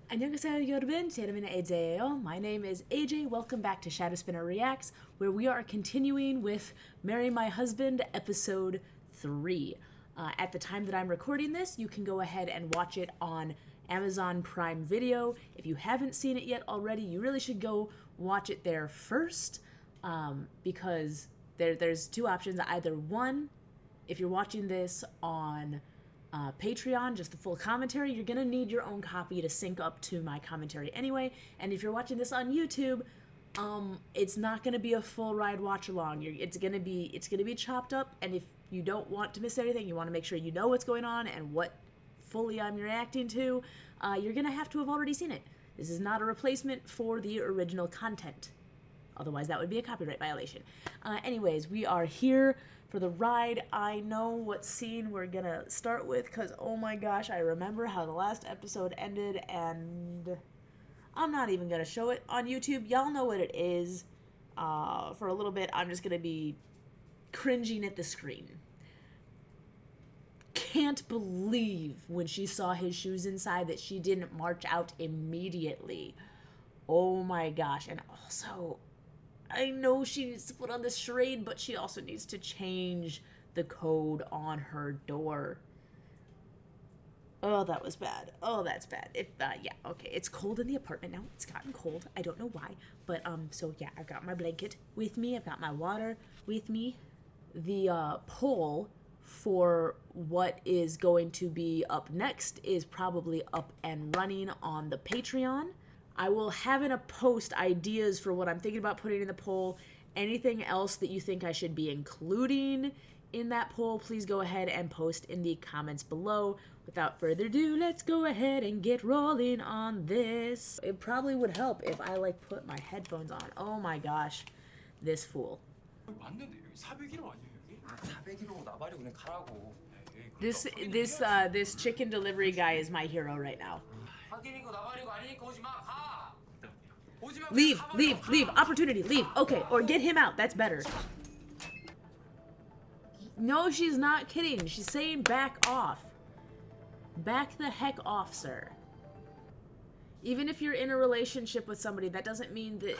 안녕하세요 여러분, 제 이름은 AJ예요. My name is AJ. Welcome back to Shadow Spinner Reacts, where we are continuing with Marry My Husband episode 3. At the time that I'm recording this, you can go ahead and watch it on Amazon Prime Video. If you haven't seen it yet already, you really should go watch it there first, because there's two options. Either one, if you're watching this on Patreon, just the full commentary, you're gonna need your own copy to sync up to my commentary anyway. And if you're watching this on YouTube, it's not gonna be a full ride watch along. It's gonna be chopped up. And if you don't want to miss anything, you want to make sure you know what's going on and what fully I'm reacting to, you're gonna have to have already seen it. This is not a replacement for the original content. Otherwise, that would be a copyright violation. Anyways, we are here for the ride. I know what scene we're gonna start with, because oh my gosh, I remember how the last episode ended, and I'm not even gonna show it on YouTube. Y'all know what it is. For a little bit, I'm just gonna be cringing at the screen. Can't believe when she saw his shoes inside that she didn't march out immediately. Oh my gosh. And also, I know she needs to put on this charade, but she also needs to change the code on her door. Oh, that was bad. Oh, that's bad. Yeah, okay. It's cold in the apartment now. It's gotten cold. I don't know why. But, so yeah, I've got my blanket with me. I've got my water with me. The, poll for what is going to be up next is probably up and running on the Patreon. I will have in a post ideas for what I'm thinking about putting in the poll. Anything else that you think I should be including in that poll, please go ahead and post in the comments below. Without further ado, let's go ahead and get rolling on this. It probably would help if I put my headphones on. Oh my gosh, this fool. This chicken delivery guy is my hero right now. Leave, opportunity, leave. Okay, or get him out, that's better. No, she's not kidding. She's saying back off. Back the heck off, sir. Even if you're in a relationship with somebody, that doesn't mean that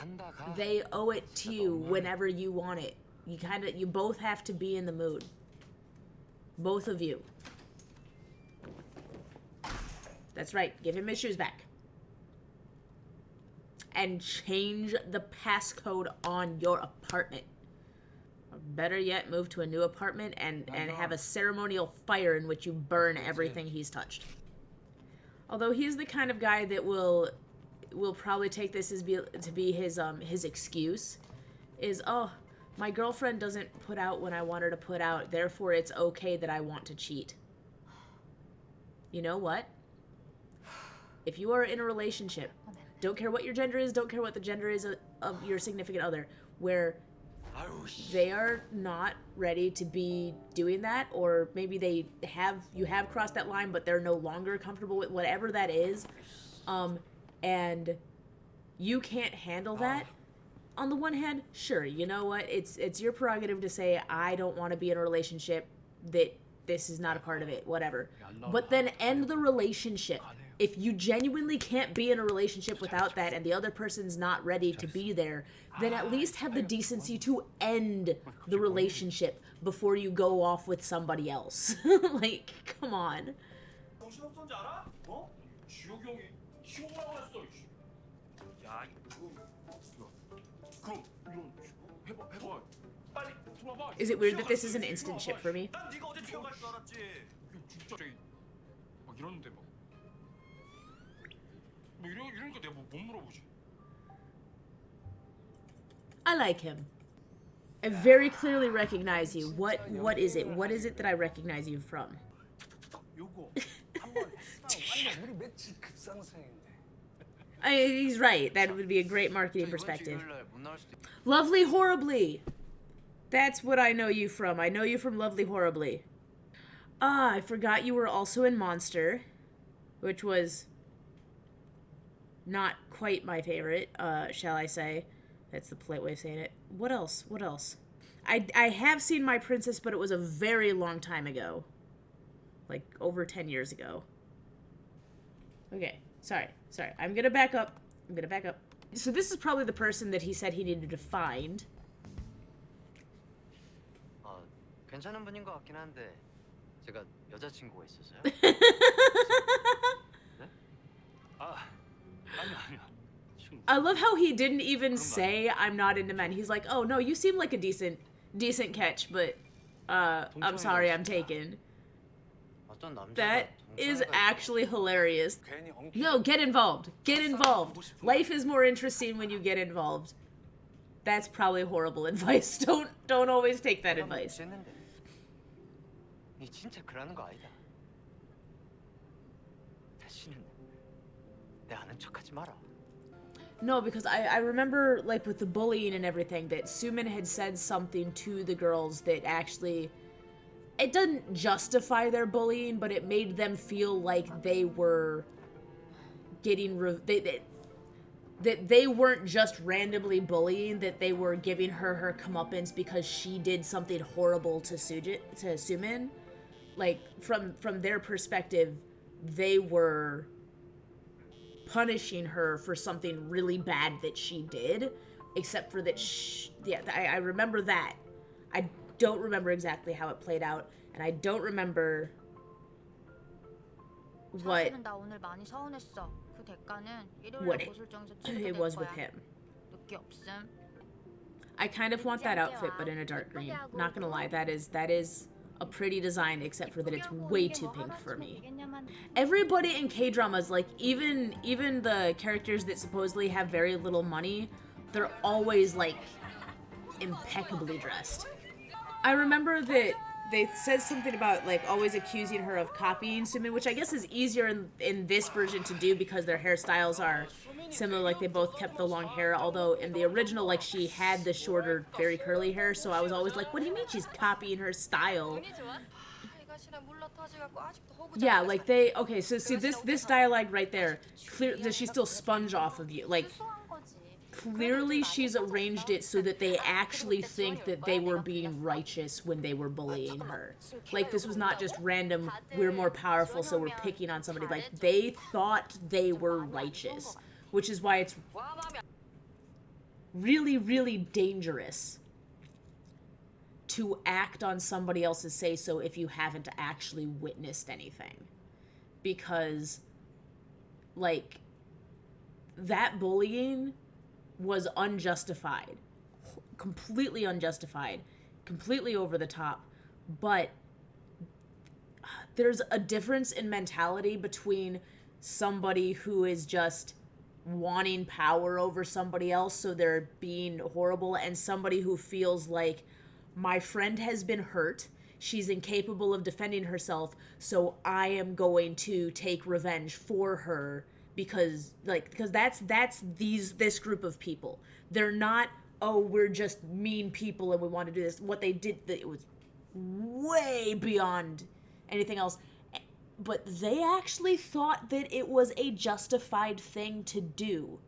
they owe it to you whenever you want it. You both have to be in the mood. Both of you. That's right, give him his shoes back. And change the passcode on your apartment. Or better yet, move to a new apartment and have a ceremonial fire in which you burn everything he's touched. Although he's the kind of guy that will probably take this to be his excuse. Is, oh, my girlfriend doesn't put out when I want her to put out, therefore it's okay that I want to cheat. You know what? If you are in a relationship, don't care what your gender is, don't care what the gender is of your significant other, where they are not ready to be doing that, or maybe you have crossed that line, but they're no longer comfortable with whatever that is, and you can't handle that. On the one hand, sure, you know what, it's your prerogative to say, I don't want to be in a relationship, that this is not a part of it, whatever. But then end the relationship. If you genuinely can't be in a relationship without that and the other person's not ready to be there, then at least have the decency to end the relationship before you go off with somebody else. Come on. Is it weird that this is an instant ship for me? I like him. I very clearly recognize you. What is it? What is it that I recognize you from? He's right. That would be a great marketing perspective. Lovely Horribly. That's what I know you from. I know you from Lovely Horribly. Ah, I forgot you were also in Monster, which was not quite my favorite, shall I say. That's the polite way of saying it. What else? What else? I have seen My Princess, but it was a very long time ago. Like, over 10 years ago. Okay, sorry. Sorry, I'm gonna back up. So this is probably the person that he said he needed to find. 괜찮은 분인 것 같긴 한데 제가 여자친구가 있어서요. 네? 아니요. I love how he didn't even say I'm not into men. He's like, oh no, you seem like a decent catch, but I'm sorry, I'm taken. That is actually hilarious. No, get involved. Get involved. Life is more interesting when you get involved. That's probably horrible advice. Don't always take that advice. 니 진짜 그러는 거 아니다. 다시는 내 아는 척하지 마라. No, because I remember, like, with the bullying and everything, that Sumin had said something to the girls that actually... It doesn't justify their bullying, but it made them feel like they were getting... that they weren't just randomly bullying, that they were giving her comeuppance because she did something horrible to Sumin. Like, from their perspective, they were punishing her for something really bad that she did, except for that I remember that. I don't remember exactly how it played out, and I don't remember what it was with him. I kind of want that outfit, but in a dark green. Not gonna lie, that is a pretty design, except for that it's way too pink for me. Everybody in K-dramas, like, even the characters that supposedly have very little money, they're always, like, impeccably dressed. I remember that they said something about, like, always accusing her of copying Sumin, which I guess is easier in this version to do because their hairstyles are similar, like, they both kept the long hair, although in the original, like, she had the shorter, very curly hair, so I was always like, what do you mean she's copying her style? Yeah, like, okay, so see, this dialogue right there, does she still sponge off of you? Like, clearly she's arranged it so that they actually think that they were being righteous when they were bullying her. Like, this was not just random, we're more powerful, so we're picking on somebody. Like, they thought they were righteous, which is why it's really, really dangerous to act on somebody else's say-so if you haven't actually witnessed anything. Because, like, that bullying was unjustified. Completely unjustified. Completely over the top. But there's a difference in mentality between somebody who is just wanting power over somebody else, so they're being horrible, and somebody who feels like, my friend has been hurt, she's incapable of defending herself, so I am going to take revenge for her, because that's this group of people. They're not, oh, we're just mean people and we want to do this. What they did, it was way beyond anything else. But they actually thought that it was a justified thing to do.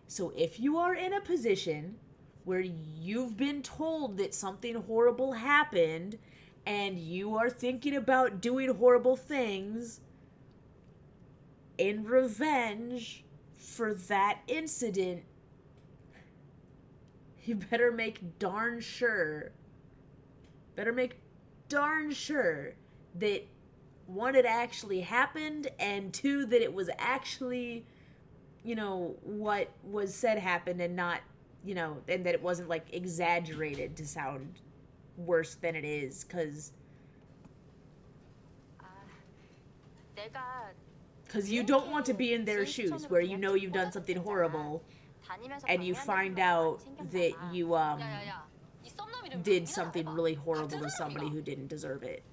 So if you are in a position where you've been told that something horrible happened and you are thinking about doing horrible things in revenge for that incident, you better make darn sure that, one, it actually happened, and two, that it was actually, what was said happened, and not, and that it wasn't, like, exaggerated to sound worse than it is, because you don't want to be in their shoes, where you've done something horrible, and you find out that you, did something really horrible to somebody who didn't deserve it.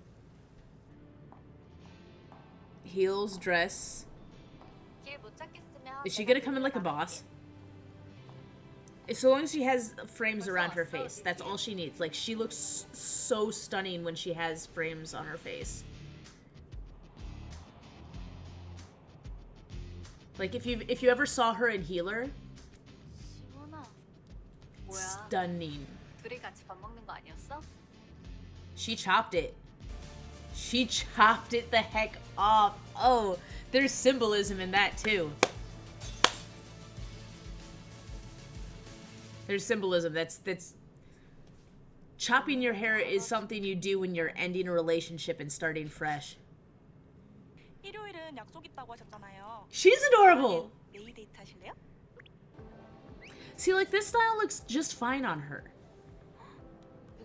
Heels, dress. Is she gonna come in like a boss? So long as she has frames around her face, that's all she needs. Like, she looks so stunning when she has frames on her face. Like, if you ever saw her in Healer, stunning. She chopped it. She chopped it the heck off. Oh, there's symbolism in that too. There's symbolism. That's chopping your hair is something you do when you're ending a relationship and starting fresh. 일요일은 약속 있다고 하셨잖아요. She's adorable. 내일 데이트 하실래요? See, like, this style looks just fine on her.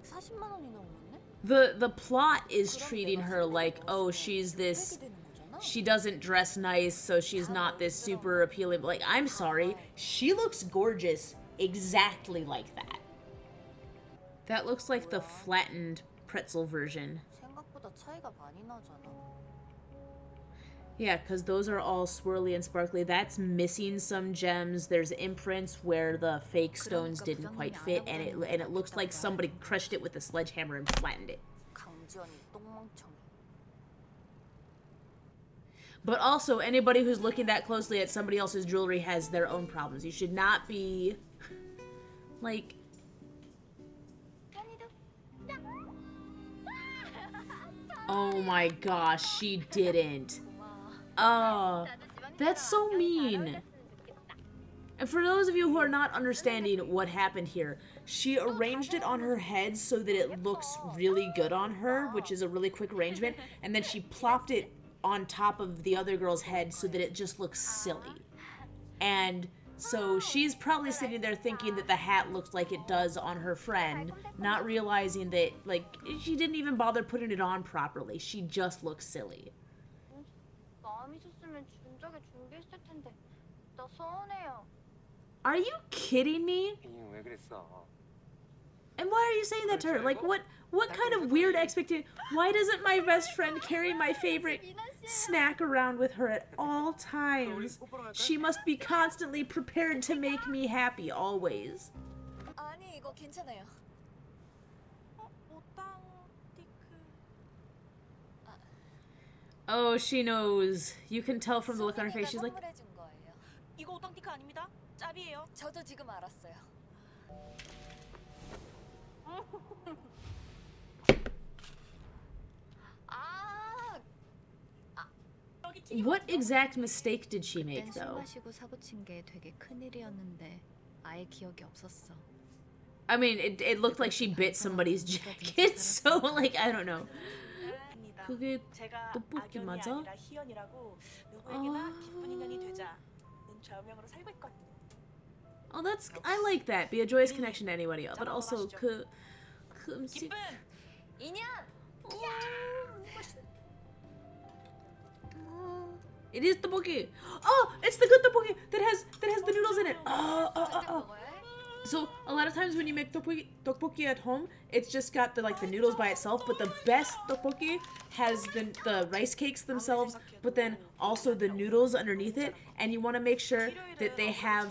140만 원이나 올랐네? The plot is treating her like, oh, she's this, she doesn't dress nice, so she's not this super appealing. Like, I'm sorry, she looks gorgeous exactly like that. That looks like the flattened pretzel version. 생각보다 차이가 많이 나잖아. Yeah, because those are all swirly and sparkly. That's missing some gems. There's imprints where the fake stones didn't quite fit, and it looks like somebody crushed it with a sledgehammer and flattened it. 강지연이 똥멍청이. But also, anybody who's looking that closely at somebody else's jewelry has their own problems. You should not be, like... Oh my gosh, she didn't. Oh, that's so mean. And for those of you who are not understanding what happened here, she arranged it on her head so that it looks really good on her, which is a really quick arrangement, and then she plopped it on top of the other girl's head so that it just looks silly. And so she's probably sitting there thinking that the hat looks like it does on her friend, not realizing that, like, she didn't even bother putting it on properly. She just looks silly. 마음 있었으면 진작에 준비했을 텐데. 나 서운해요. Are you kidding me? 왜 그랬어? And why are you saying that to her? Like, what kind of weird expectation? Why doesn't my best friend carry my favorite snack around with her at all times? She must be constantly prepared to make me happy, always. 아니, 이거 괜찮아요. 옷당 티크. Oh, she knows. You can tell from the look on her face. She's like, 선물해준 거예요. 이거 옷당 티크 아닙니다. 짭이에요. 저도 지금 알았어요. 아, 여기 튀김 what exact mistake did she make, 그땐 술 though? 마시고 사고 친 게 되게 큰일이었는데 아예 기억이 없었어. I mean, it looked like she bit somebody's jacket, so, like, I don't know. 아닙니다. 그게 제가 떡볶이 악연이 맞아? 아니라 희연이라고 누구에게나 아. 기쁜 인연이 되자는 좌우명으로 살고 있거든요. Oh, that's, I like that. Be a joyous connection to anybody, but also, 기쁜 인연! It is tteokbokki. Oh, it's the good tteokbokki that has the noodles in it. Oh. So a lot of times when you make tteokbokki at home, it's just got the noodles by itself. But the best tteokbokki has the rice cakes themselves, but then also the noodles underneath it. And you want to make sure that they have.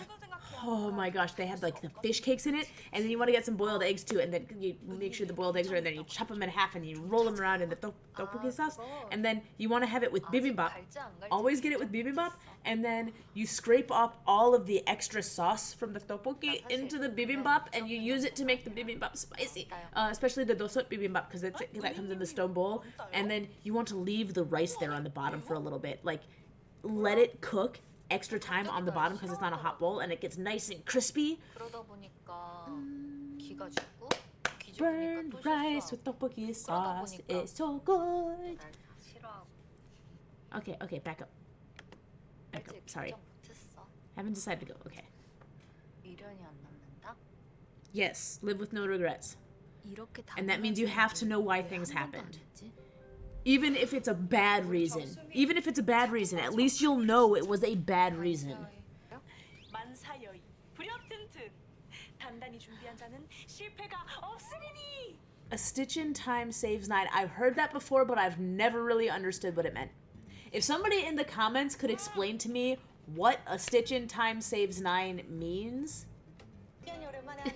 Oh my gosh, they have like the fish cakes in it, and then you want to get some boiled eggs too, and then you make sure the boiled eggs are in there, and you chop them in half, and you roll them around in the tteokbokki sauce, and then you want to have it with bibimbap. Always get it with bibimbap, and then you scrape off all of the extra sauce from the tteokbokki into the bibimbap, and you use it to make the bibimbap spicy, especially the dosot bibimbap, because that comes in the stone bowl, and then you want to leave the rice there on the bottom for a little bit, like let it cook extra time on the bottom because it's not a hot bowl, and it gets nice and crispy. 그러다 보니까 기가 죽고 기죽으니까 Burned 또 rice 실수하고 with tteokbokki 그러다 sauce 보니까 is so good. 날 싫어하고 Okay, back up. 아직 Sorry, 결정 못했어. haven't decided to go. Okay. 미련이 안 남는다? Yes, live with no regrets. 이렇게 And that means you have to know why things 한 번도 안 happened. 했지? Even if it's a bad reason. Even if it's a bad reason, at least you'll know it was a bad reason. 만사여의 불협튼튼 단단히 준비한 자는 실패가 없으리니. A stitch in time saves nine. I've heard that before, but I've never really understood what it meant. If somebody in the comments could explain to me what a stitch in time saves nine means.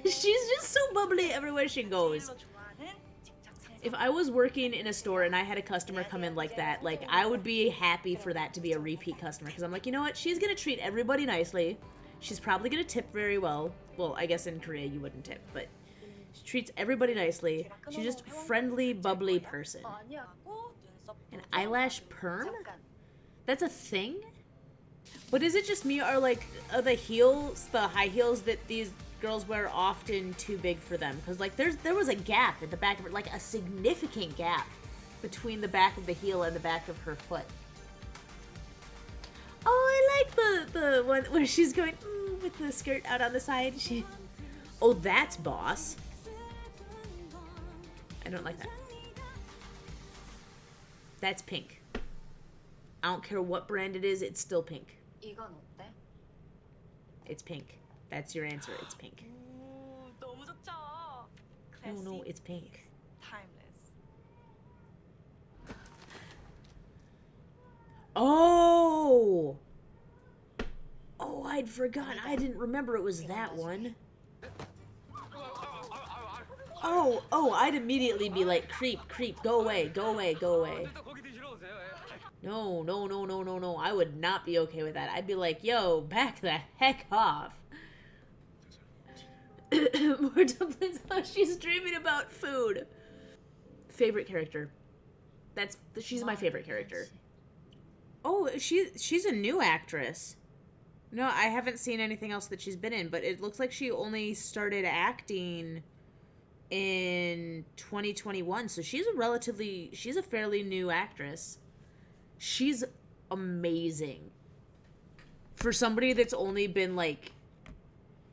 She's just so bubbly everywhere she goes. If I was working in a store and I had a customer come in like that, like, I would be happy for that to be a repeat customer, because I'm like, you know what, she's gonna treat everybody nicely. She's probably gonna tip very well. Well, I guess in Korea you wouldn't tip, but she treats everybody nicely. She's just a friendly, bubbly person. An eyelash perm? That's a thing? But is it just me, or like, are the heels, the high heels that these girls wear often too big for them. Because, like, there was a gap at the back of it, like a significant gap between the back of the heel and the back of her foot. Oh, I like the one where she's going with the skirt out on the side. Oh, that's boss. I don't like that. That's pink. I don't care what brand it is, it's still pink. 이건 어때? It's pink. That's your answer. It's pink. 오, 너무 좋죠. No, it's pink. Timeless. Oh! Oh, I'd forgotten. I didn't remember it was that one. Oh, I'd immediately be like, creep, go away, go away, go away. No. I would not be okay with that. I'd be like, yo, back the heck off. More dumplings. Oh, she's dreaming about food. Favorite character. She's my favorite character. Oh, she's a new actress. No, I haven't seen anything else that she's been in, but it looks like she only started acting in 2021, so she's a fairly new actress. She's amazing. For somebody that's only been, like,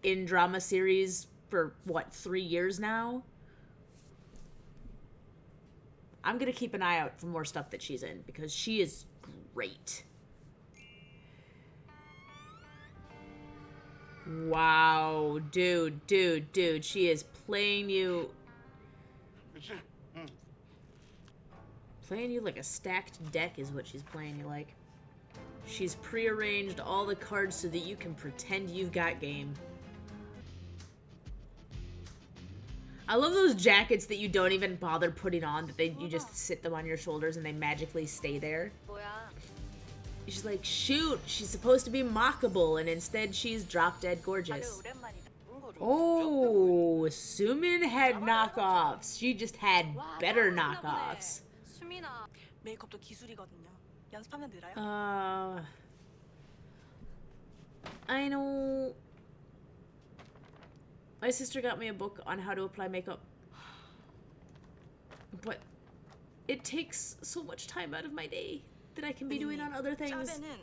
in drama series for, 3 years now? I'm gonna keep an eye out for more stuff that she's in, because she is great. Wow, dude, she is playing you like a stacked deck is what she's playing you like. She's prearranged all the cards so that you can pretend you've got game. I love those jackets that you don't even bother putting on, that you just sit them on your shoulders and they magically stay there. 뭐야? She's like, shoot, she's supposed to be mockable, and instead she's drop-dead 다들 gorgeous. 오랜만이다. Oh, Sumin had knockoffs. She just had better knockoffs. 수민아. 메이크업도 기술이거든요. 연습하면 늘어요. I know. My sister got me a book on how to apply makeup. But it takes so much time out of my day that I can be doing on other things. 짭에는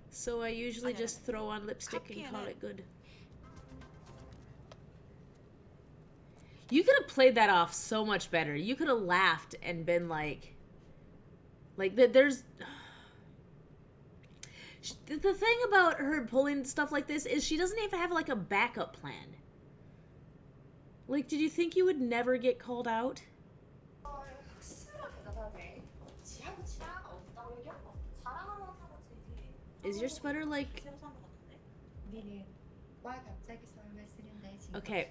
So I usually just throw on lipstick and call it good. You could have played that off so much better. You could have laughed and been like there's... The thing about her pulling stuff like this is she doesn't even have, like, a backup plan. Like, did you think you would never get called out? Is your sweater, like... Okay.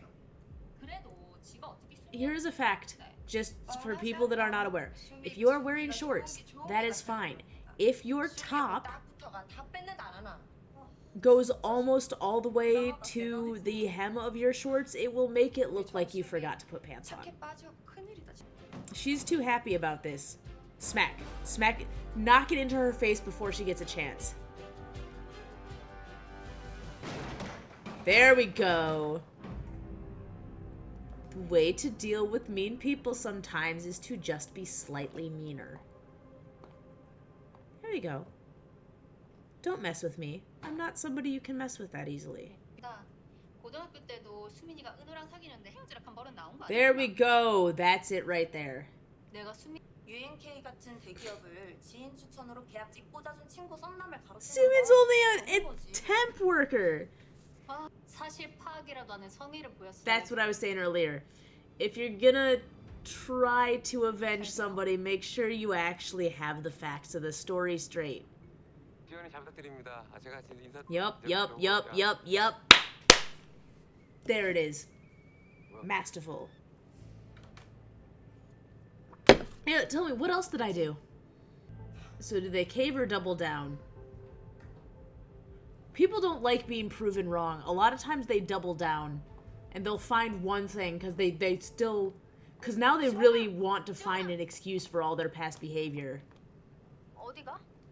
Here's a fact, just for people that are not aware. If you are wearing shorts, that is fine. If your top goes almost all the way to the hem of your shorts, it will make it look like you forgot to put pants on. She's too happy about this. Smack. Smack. Knock it into her face before she gets a chance. There we go. The way to deal with mean people sometimes is to just be slightly meaner. There you go. Don't mess with me. I'm not somebody you can mess with that easily. There we go. That's it right there. Sumin's only a temp worker. That's what I was saying earlier. If you're gonna try to avenge somebody, make sure you actually have the facts of the story straight. Yup. There it is. Masterful. Yeah, tell me, what else did I do? So did they cave or double down? People don't like being proven wrong. A lot of times they double down and they'll find one thing because because now they really want to find an excuse for all their past behavior.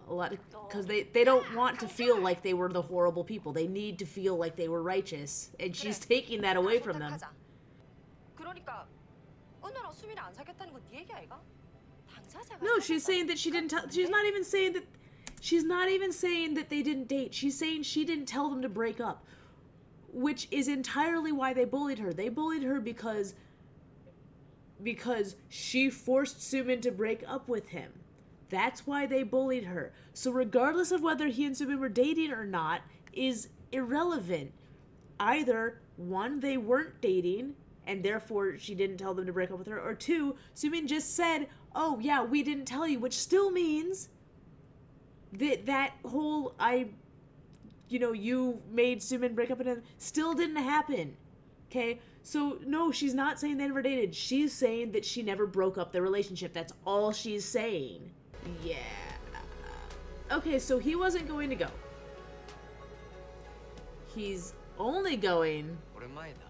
A lot because they don't want to feel like they were the horrible people. They need to feel like they were righteous, and she's taking that away from them. 그러니까 은호랑 수민이 안 사귀었다는 건 네 얘기 아이가? 당사자가 No, she's saying that she didn't tell. She's not even saying that. She's not even saying that they didn't date. She's saying she didn't tell them to break up, which is entirely why they bullied her. They bullied her because she forced Sumin to break up with him. That's why they bullied her. So regardless of whether he and Sumin were dating or not is irrelevant. Either, one, they weren't dating, and therefore she didn't tell them to break up with her, or two, Sumin just said, oh yeah, we didn't tell you, which still means that whole you made Sumin break up with him still didn't happen. Okay? So no, she's not saying they never dated. She's saying that she never broke up their relationship. That's all she's saying. Yeah. Okay, so he wasn't going to go. He's only going 오랜만이다.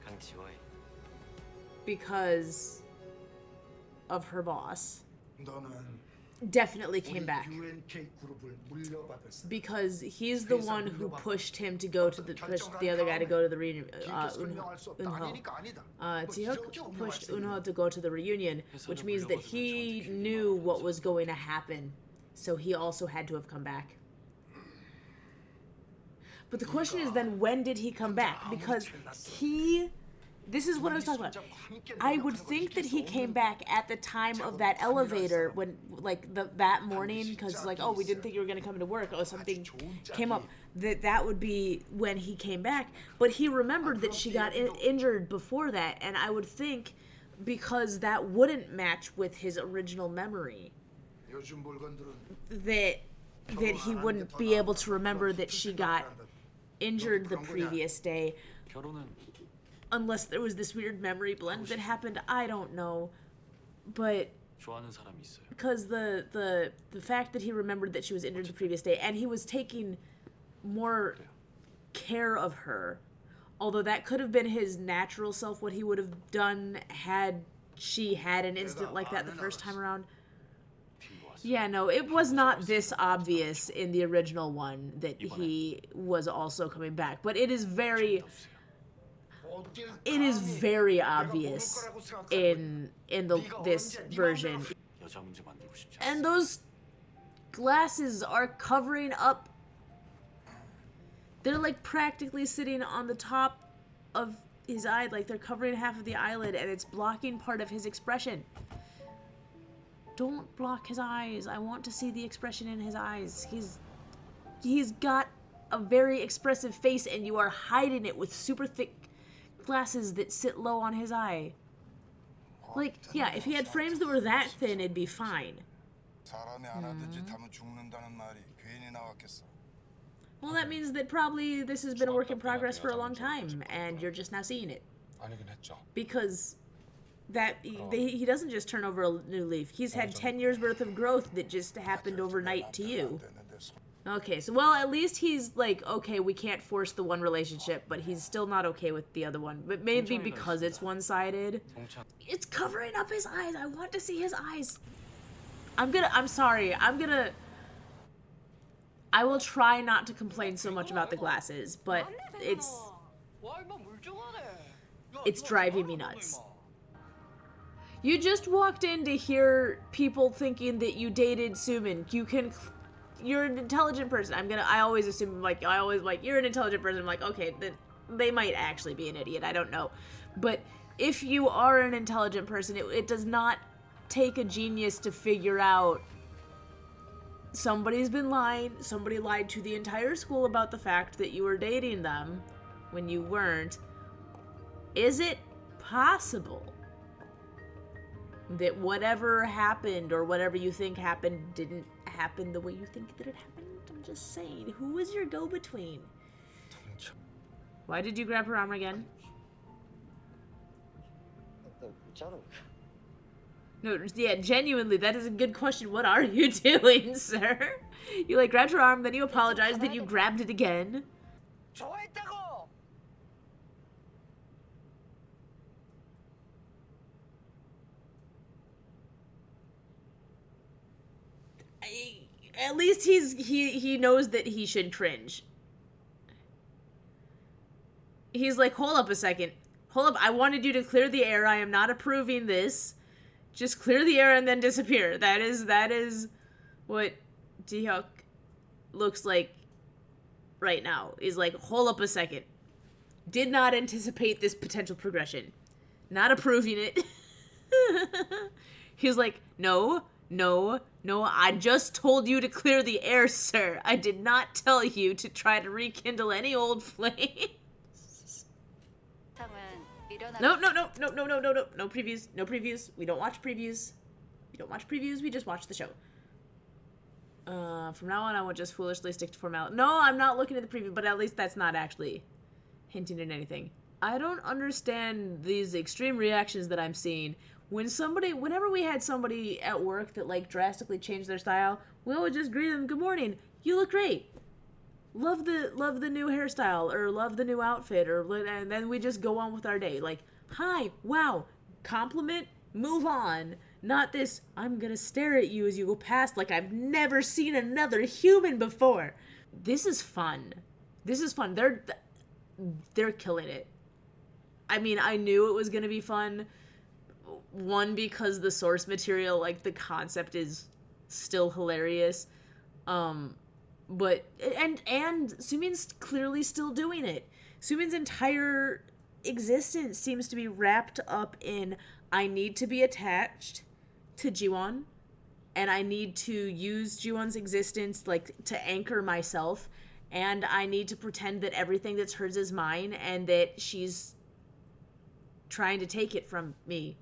강지원. because of her boss. 너는 Definitely came back. UNK 그룹을 물려받았어. Because he's the one who pushed him to go to pushed the other guy to go to the reunion. Jihyuk pushed Eunho to go to the reunion, which means that he knew what was going to happen, so he also had to have come back. But the question is then, when did he come back? Because this is what I was talking about. I would think that he came back at the time of that elevator when, that morning, because, oh, we didn't think you were going to come into work. Oh, something came up. That would be when he came back. But he remembered that she got injured before that, and I would think because that wouldn't match with his original memory, that he wouldn't be able to remember that she got injured the previous day. Unless there was this weird memory blend that happened, I don't know. But because the fact that he remembered that she was injured the previous day, and he was taking more care of her, although that could have been his natural self, what he would have done had she had an incident like that the first time around. Yeah, no, it was not this obvious in the original one that he was also coming back, but it is very obvious in this version. And those glasses are covering up. They're practically sitting on the top of his eye, they're covering half of the eyelid, and it's blocking part of his expression. Don't block his eyes. I want to see the expression in his eyes. He's got a very expressive face, and you are hiding it with super thick glasses that sit low on his eye. Yeah, if he had frames that were that thin, it'd be fine. Well, that means that probably this has been a work in progress for a long time, and you're just now seeing it. Because he doesn't just turn over a new leaf. He's had 10 years worth of growth that just happened overnight to you. Okay, so, well, at least he's okay, we can't force the one relationship, but he's still not okay with the other one. But maybe because it's one-sided. It's covering up his eyes. I want to see his eyes. I'm sorry. I will try not to complain so much about the glasses, but it's driving me nuts. You just walked in to hear people thinking that you dated Sumin. You're an intelligent person. I always assume, you're an intelligent person. I'm like, okay, they might actually be an idiot. I don't know. But if you are an intelligent person, it does not take a genius to figure out somebody's been lying. Somebody lied to the entire school about the fact that you were dating them when you weren't. Is it possible that whatever happened or whatever you think happened didn't happen the way you think that it happened? I'm just saying, who was your go-between? Why did you grab her arm again? No, yeah, genuinely, that is a good question. What are you doing, sir? You grabbed her arm, then you apologized, then you grabbed it again. At least he knows that he should cringe. He's like, hold up a second. Hold up, I wanted you to clear the air. I am not approving this. Just clear the air and then disappear. That is what Ji-hyuk looks like right now. Is like, hold up a second. Did not anticipate this potential progression. Not approving it. He's like, no, I just told you to clear the air, sir. I did not tell you to try to rekindle any old flame. No previews. No previews. We don't watch previews. We just watch the show. From now on, I will just foolishly stick to formality. No, I'm not looking at the preview, but at least that's not actually hinting at anything. I don't understand these extreme reactions that I'm seeing. Whenever we had somebody at work that, like, drastically changed their style, we would just greet them, good morning, you look great. Love the new hairstyle, or love the new outfit, and then we just go on with our day. Like, hi, wow, compliment, move on. Not this, I'm gonna stare at you as you go past like I've never seen another human before. This is fun. They're killing it. I mean, I knew it was gonna be fun. One, because the source material, like, the concept is still hilarious. But Sumin's clearly still doing it. Sumin's entire existence seems to be wrapped up in, I need to be attached to Jiwon, and I need to use Jiwon's existence, like, to anchor myself, and I need to pretend that everything that's hers is mine, and that she's trying to take it from me.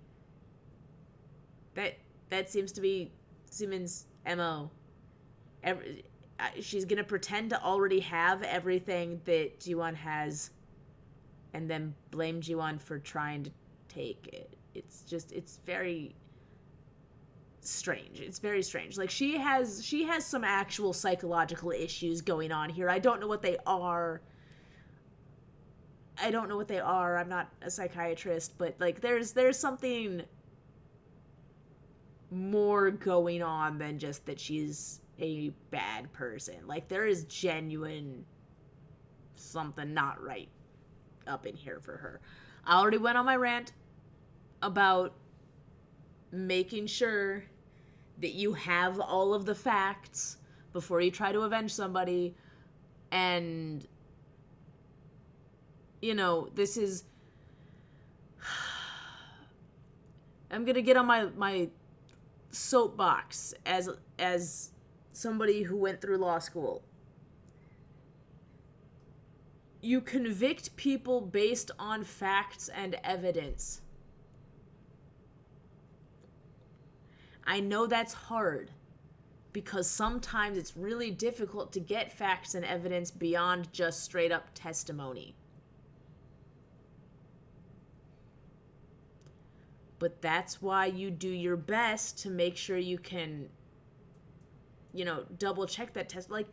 That seems to be Sumin's MO. She's gonna pretend to already have everything that Jiwon has, and then blame Jiwon for trying to take it. It's very strange. It's very strange. Like, she has some actual psychological issues going on here. I don't know what they are. I'm not a psychiatrist, but, like, there's something more going on than just that she's a bad person. Like, there is genuine something not right up in here for her. I already went on my rant about making sure that you have all of the facts before you try to avenge somebody, and, you know, this is... I'm gonna get on my soapbox as somebody who went through law school. You convict people based on facts and evidence. I know that's hard, because sometimes it's really difficult to get facts and evidence beyond just straight up testimony. But that's why you do your best to make sure you can, you know, double check that test. Like,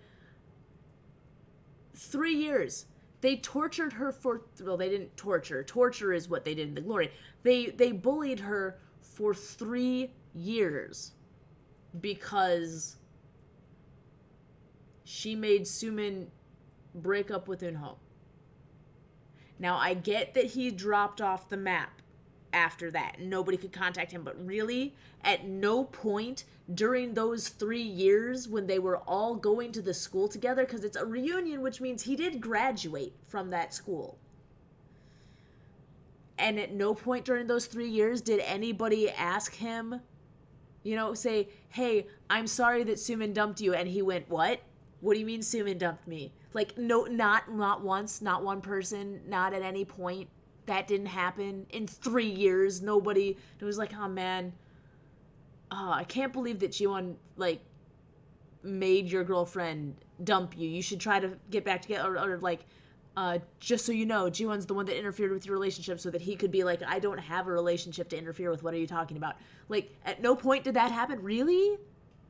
3 years. They tortured her for, well, they didn't torture. Torture is what they did in The Glory. They bullied her for 3 years because she made Sumin break up with Eunho. Now, I get that he dropped off the map after that. Nobody could contact him, but really, at no point during those 3 years when they were all going to the school together, because it's a reunion, which means he did graduate from that school. And at no point during those 3 years did anybody ask him, you know, say, hey, I'm sorry that Sumin dumped you. And he went, what? What do you mean Sumin dumped me? Like, no, not once, not one person, not at any point. That didn't happen. In 3 years, nobody, it was like, oh man, I can't believe that Jiwon, like, made your girlfriend dump you. You should try to get back together, or like, just so you know, Jiwon's the one that interfered with your relationship so that he could be like, I don't have a relationship to interfere with. What are you talking about? Like, at no point did that happen. Really?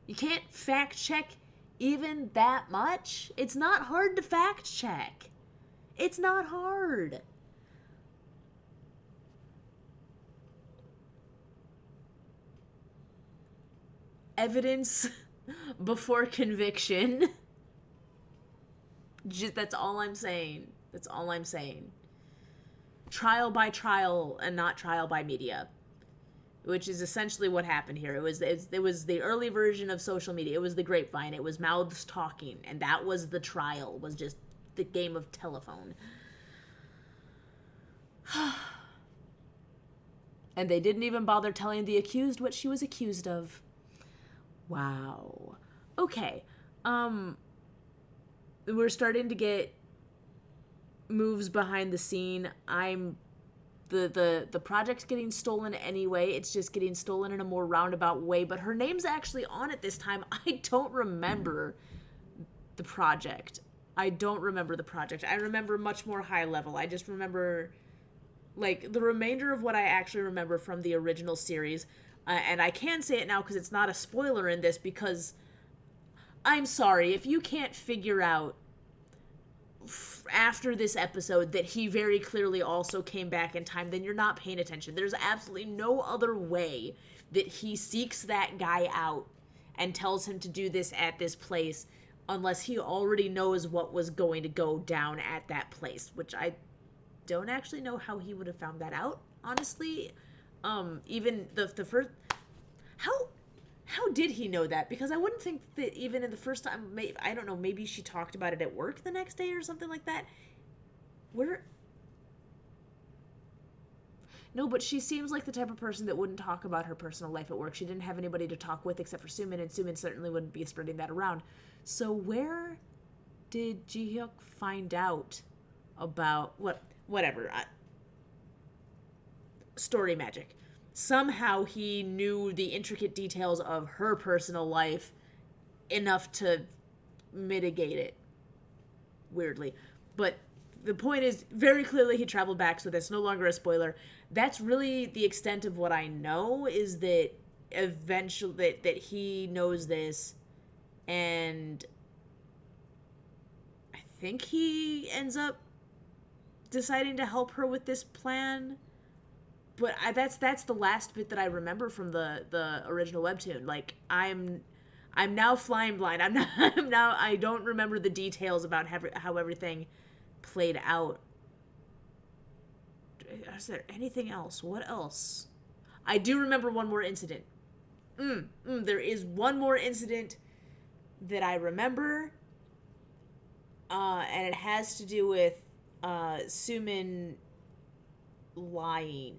You can't fact check even that much? It's not hard to fact check. It's not hard. Evidence before conviction. That's all I'm saying. That's all I'm saying. Trial by trial and not trial by media, which is essentially what happened here. It was the early version of social media. It was the grapevine. It was mouths talking, and that was the trial. Was just the game of telephone. And they didn't even bother telling the accused what she was accused of. Wow. Okay. We're starting to get moves behind the scene. The project's getting stolen anyway. It's just getting stolen in a more roundabout way, but her name's actually on it this time. I don't remember the project. I remember much more high level. I just remember, like, the remainder of what I actually remember from the original series. And I can say it now because it's not a spoiler in this, because I'm sorry, if you can't figure out after this episode that he very clearly also came back in time, then you're not paying attention. There's absolutely no other way that he seeks that guy out and tells him to do this at this place unless he already knows what was going to go down at that place, which I don't actually know how he would have found that out, honestly. Even the first... How did he know that? Because I wouldn't think that even in the first time, I don't know, maybe she talked about it at work the next day or something like that. No, but she seems like the type of person that wouldn't talk about her personal life at work. She didn't have anybody to talk with except for Sumin, and Sumin certainly wouldn't be spreading that around. So where did Ji-hyuk find out about... Whatever. Story magic. Somehow he knew the intricate details of her personal life enough to mitigate it. Weirdly. But the point is, very clearly he traveled back, so that's no longer a spoiler. That's really the extent of what I know, is that eventually that he knows this, and I think he ends up deciding to help her with this plan. But that's the last bit that I remember from the original webtoon. Like, I'm now flying blind. I don't remember the details about how everything played out. Is there anything else? What else? I do remember one more incident. There is one more incident that I remember, and it has to do with Sumin lying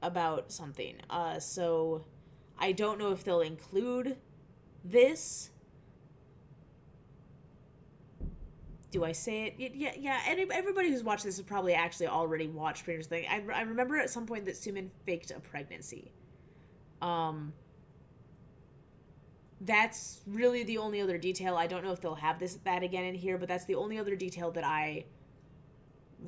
about something. So I don't know if they'll include this. Do I say it? Yeah. Everybody who's watched this has probably actually already watched Stranger Things. I remember at some point that Sumin faked a pregnancy. That's really the only other detail. I don't know if they'll have that again in here, but that's the only other detail that I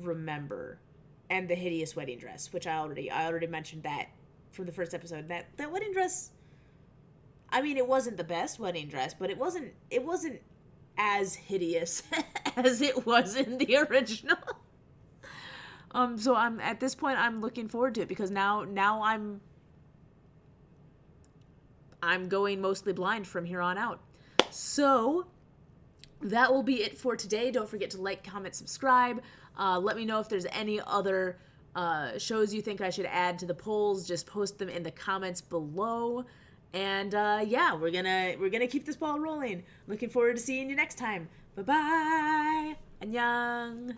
remember. And the hideous wedding dress, which I already mentioned that from the first episode. That wedding dress, I mean, it wasn't the best wedding dress, but it wasn't as hideous as it was in the original. So at this point I'm looking forward to it, because now I'm going mostly blind from here on out. So that will be it for today. Don't forget to like, comment, subscribe. Let me know if there's any other shows you think I should add to the polls. Just post them in the comments below. And yeah, we're gonna keep this ball rolling. Looking forward to seeing you next time. Bye bye. Annyeong.